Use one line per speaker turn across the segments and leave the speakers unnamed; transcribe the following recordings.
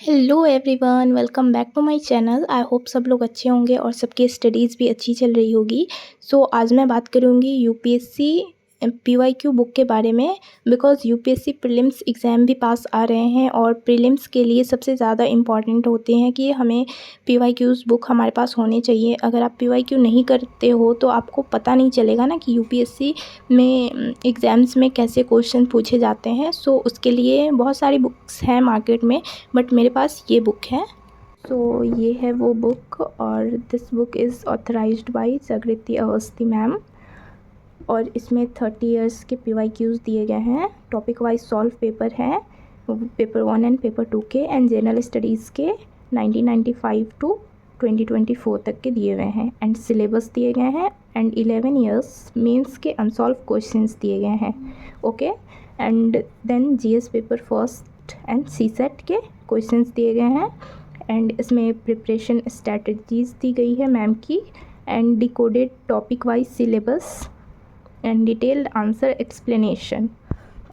Hello everyone, welcome back to my channel. I hope सब लोग अच्छे होंगे और सबकी स्टडीज़ भी अच्छी चल रही होगी। सो आज मैं बात करूँगी यूपीएससी पीवाईक्यू बुक के बारे में, बिकॉज़ यूपीएससी प्रीलिम्स एग्ज़ाम भी पास आ रहे हैं और प्रीलिम्स के लिए सबसे ज़्यादा इम्पॉर्टेंट होते हैं कि हमें पीवाईक्यूज़ बुक हमारे पास होने चाहिए। अगर आप पीवाईक्यू नहीं करते हो तो आपको पता नहीं चलेगा ना कि यूपीएससी में एग्ज़ाम्स में कैसे क्वेश्चन पूछे जाते हैं। सो उसके लिए बहुत सारी बुक्स हैं मार्केट में, बट मेरे पास ये बुक है। सो ये है वो बुक और this book is authorised bye जागृति अवस्थी मैम और इसमें 30 इयर्स के पीवाईक्यूज़ दिए गए हैं। टॉपिक वाइज सॉल्व पेपर हैं, पेपर 1 एंड पेपर 2 के, एंड जनरल स्टडीज़ के 1995 टू 2024 तक के दिए गए हैं, एंड सिलेबस दिए गए हैं, एंड 11 इयर्स मेंस के अनसॉल्व क्वेश्चंस दिए गए हैं। Okay, and then GS paper first and CSAT के क्वेश्चंस दिए गए हैं, एंड इसमें प्रिपरेशन स्ट्रैटेजीज दी गई है मैम की, and decoded topic wise syllabus and detailed answer explanation.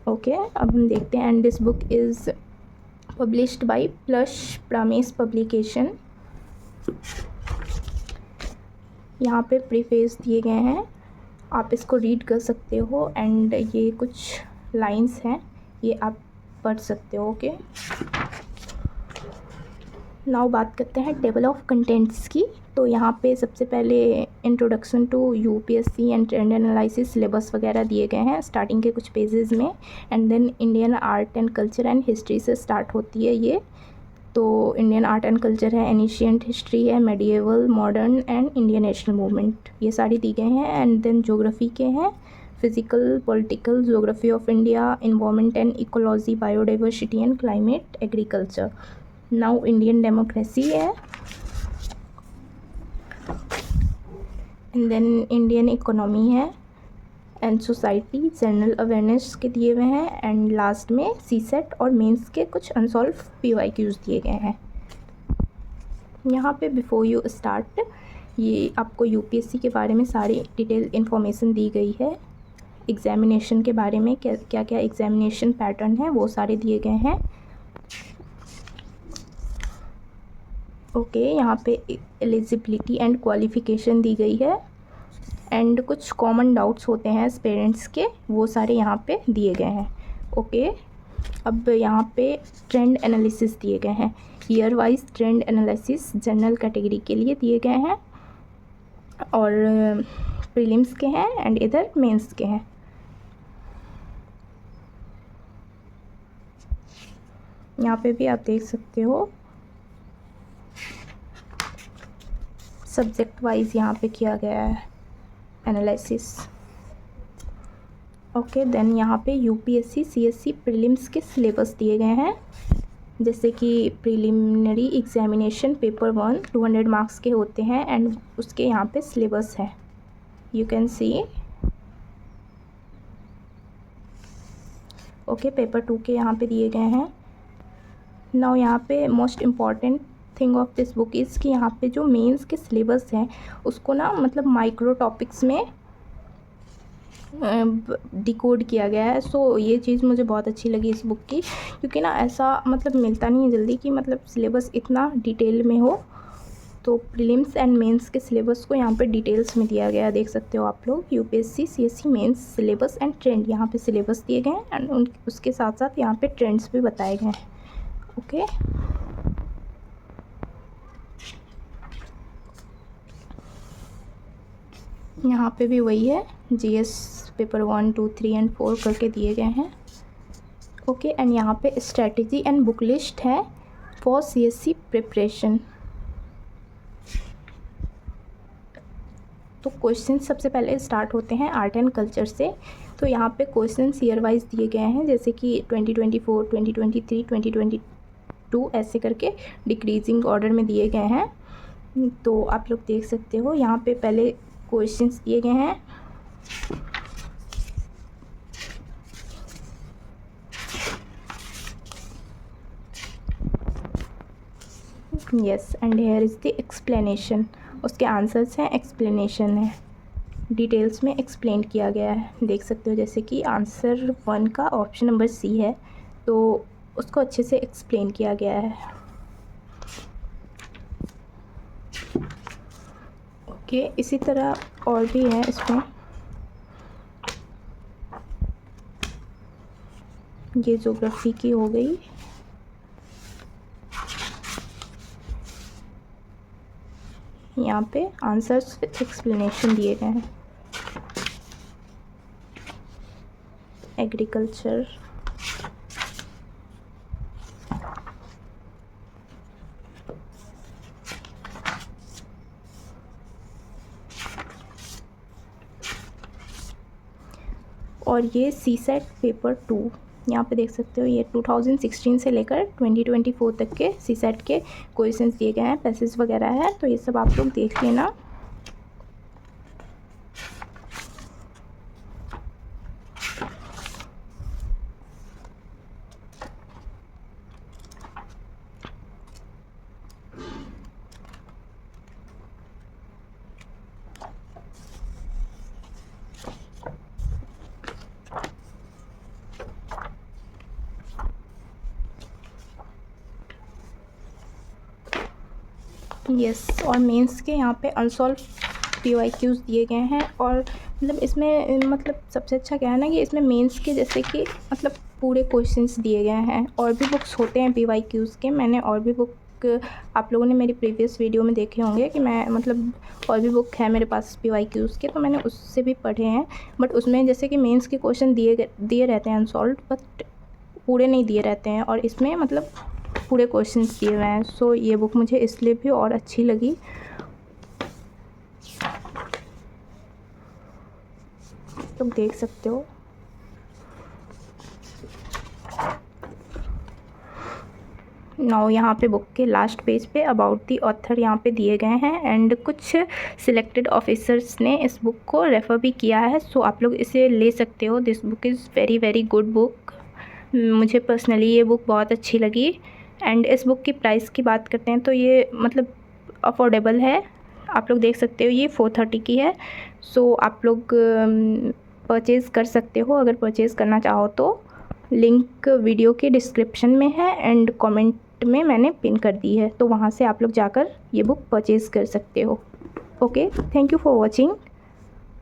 Okay, अब हम देखते हैं। And this book is published by प्लश प्रामेश पब्लिकेशन। यहाँ पे प्रीफेस दिए गए हैं, आप इसको रीड कर सकते हो, एंड ये कुछ लाइंस हैं, ये आप पढ़ सकते हो। ओके, नाउ बात करते हैं टेबल ऑफ कंटेंट्स की। तो यहाँ पे सबसे पहले introduction to UPSC and trend analysis syllabus वगैरह दिए गए हैं स्टार्टिंग के कुछ पेजेस में, and then Indian art and culture and history से स्टार्ट होती है ये। तो इंडियन आर्ट एंड कल्चर है, एनिशियंट हिस्ट्री है, medieval, modern and Indian national movement, ये सारी दी गए हैं। एंड देन ज्योग्राफी के हैं, physical, political, geography of India, environment and ecology, biodiversity and climate, agriculture. Now Indian democracy है, एंड देन इंडियन इकोनॉमी है, एंड सोसाइटी, जनरल अवेयरनेस के दिए हुए हैं, एंड लास्ट में सीसेट और मेंस के कुछ अनसॉल्व पीवाईक्यूज़ दिए गए हैं। यहाँ पे बिफोर यू स्टार्ट ये आपको यूपीएससी के बारे में सारी डिटेल इन्फॉर्मेशन दी गई है। एग्जामिनेशन के बारे में क्या क्या एग्जामिनेशन पैटर्न है वो सारे दिए गए हैं। ओके, यहाँ पे एलिजिबिलिटी एंड क्वालिफ़िकेशन दी गई है, एंड कुछ कॉमन डाउट्स होते हैं पेरेंट्स के, वो सारे यहाँ पे दिए गए हैं। ओके, अब यहाँ पे ट्रेंड एनालिसिस दिए गए हैं, year wise trend analysis general category के लिए दिए गए हैं, और प्रीलिम्स के हैं, एंड इधर मेंस के हैं। यहाँ पे भी आप देख सकते हो सब्जेक्ट वाइज यहाँ पे किया गया है एनालिसिस। ओके, देन यहाँ पे यूपीएससी सीएससी प्रीलिम्स के सिलेबस दिए गए हैं, जैसे कि प्रीलिमिनरी एग्जामिनेशन पेपर 1 200 मार्क्स के होते हैं, एंड उसके यहाँ पे सिलेबस है, you can see. Okay, paper 2 के यहाँ पे दिए गए हैं। नाउ यहाँ पे most important thing of this book is कि यहाँ पे जो मेंस के सिलेबस हैं उसको ना मतलब माइक्रो टॉपिक्स में डिकोड किया गया है। सो ये चीज़ मुझे बहुत अच्छी लगी इस बुक की, क्योंकि ना ऐसा मतलब मिलता नहीं है जल्दी कि मतलब सिलेबस इतना डिटेल में हो। तो प्रीलिम्स एंड मेंस के सिलेबस को यहाँ पे डिटेल्स में दिया गया है, देख सकते हो आप लोग। UPSC CSC mains syllabus and trend, यहाँ पे सिलेबस दिए गए हैं, एंड उसके साथ साथ यहाँ पे ट्रेंड्स भी बताए गए हैं। ओके, यहाँ पे भी वही है, जीएस पेपर 1 2 3 एंड 4 करके दिए गए हैं। ओके, एंड यहाँ पे स्ट्रैटेजी एंड बुक लिस्ट है फॉर सीएससी प्रिपरेशन। तो क्वेश्चन सबसे पहले स्टार्ट होते हैं आर्ट एंड कल्चर से। तो यहाँ पे क्वेश्चन ईयर वाइज दिए गए हैं, जैसे कि 2024 2023 2022 ऐसे करके डिक्रीजिंग ऑर्डर में दिए गए हैं। तो आप लोग देख सकते हो यहाँ पे पहले क्वेश्चंस दिए गए हैं। Yes, and here is the explanation, उसके आंसर्स हैं, एक्सप्लेनेशन है, डिटेल्स में एक्सप्लेन किया गया है, देख सकते हो। जैसे कि आंसर 1 का ऑप्शन नंबर सी है, तो उसको अच्छे से एक्सप्लेन किया गया है। के इसी तरह और भी है इसमें। ये ज्योग्राफी की हो गई। यहाँ पे आंसर्स विथ एक्सप्लेनेशन दिए गए हैं। एग्रीकल्चर, और ये सीसेट पेपर 2, यहाँ पे देख सकते हो ये 2016 से लेकर 2024 तक के सीसेट के क्वेश्चंस दिए गए हैं, पैसेज वगैरह है, तो ये सब आप लोग देख लेना। यस, और मेंस के यहाँ पे अनसॉल्व PYQs दिए गए हैं। और मतलब इसमें मतलब सबसे अच्छा क्या है ना कि इसमें मेंस के जैसे कि मतलब पूरे क्वेश्चंस दिए गए हैं। और भी बुक्स होते हैं PYQs के, मैंने और भी बुक आप लोगों ने मेरी प्रीवियस वीडियो में देखे होंगे कि मैं मतलब और भी बुक है मेरे पास PYQs के, तो मैंने उससे भी पढ़े हैं। बट उसमें जैसे कि मेंस के क्वेश्चन दिए रहते हैं अनसॉल्व, बट पूरे नहीं दिए रहते हैं, और इसमें मतलब पूरे क्वेश्चंस दिए हुए हैं। सो ये बुक मुझे इसलिए भी और अच्छी लगी। तुम देख सकते हो। नाउ यहाँ पे बुक के लास्ट पेज पे अबाउट दी ऑथर यहाँ पे दिए गए हैं, एंड कुछ सिलेक्टेड ऑफिसर्स ने इस बुक को रेफ़र भी किया है। सो आप लोग इसे ले सकते हो। This book is very very good book. मुझे पर्सनली ये बुक बहुत अच्छी लगी। एंड इस बुक की प्राइस की बात करते हैं तो ये मतलब अफोर्डेबल है। आप लोग देख सकते हो ये 430 की है। सो आप लोग परचेज़ कर सकते हो अगर परचेज़ करना चाहो तो। लिंक वीडियो के डिस्क्रिप्शन में है एंड कमेंट में मैंने पिन कर दी है, तो वहाँ से आप लोग जाकर ये बुक परचेज़ कर सकते हो। Okay, thank you for watching.